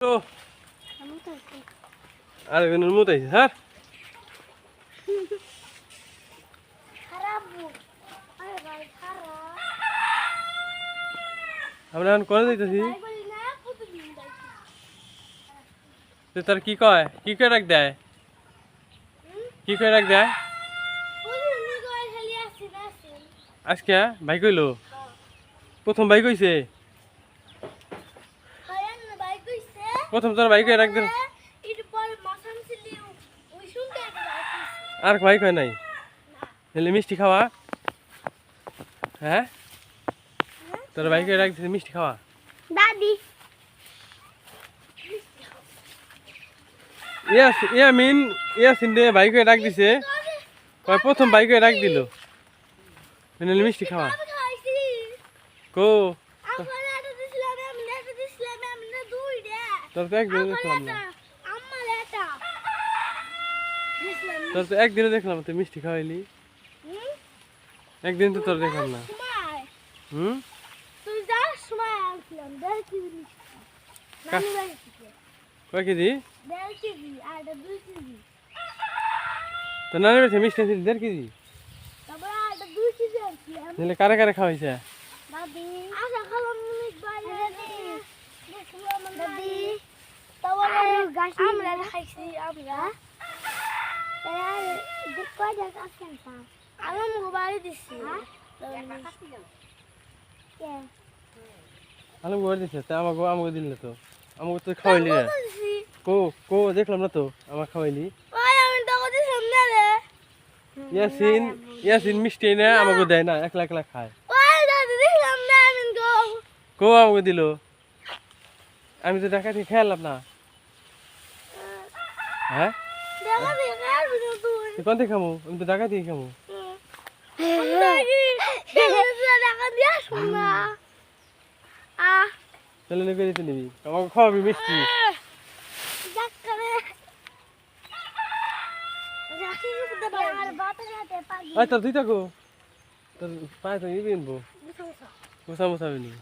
তো আর এখানে মত আইছে স্যার আমরা এখন করে দিতেছি তার কি কয় কি করে রাখ দেয় কি করে রাখ দেয় আজকে ভাই কইলো প্রথম ভাই কইছে প্রথম তোর ভাই কই রাখ দিল আর ভাই কয় নাই তাহলে মিষ্টি খাওয়া হ্যাঁ তোর ভাই কই রাখ দিছে মিষ্টি খাওয়া দাদি ইয়াসিন রে ভাই কই রাখ দিছে কয় প্রথম ভাই কই রাখ দিল তাহলে মিষ্টি খাওয়া কো তোর তো একদিন দেখলাম না তোর তো একদিনে দেখলাম তুই মিষ্টি খাওয়াইলি একদিন তো তোর দেখলাম না কয় কেজি তো নানি বেছে মিষ্টি আছে 1.5 কেজি তাহলে কারে কারে খাওয়াইছে আলম ঘর দিছে তা আমাকে দিলে তো আমাকে তো খাওয়াইলি না কো কো দেখলাম না তো আমার খাওয়াইলি ইয়াসিন মিষ্টি না আমাকে দেয় না একলা একলা খায় কো আমাকে দিল আমি তো টাকা দিয়ে খেয়ালাম না হ্যাঁ কোন থেকে খামু আমি তো টাকা দিয়ে খামু তাহলে নিয়ে দিতে নিবি আমাকে খাওয়াবি মিষ্টি আচ্ছা তুই থাকো তোর পায়ে তো নিবি আনবো মোসা মোসাবি নিবি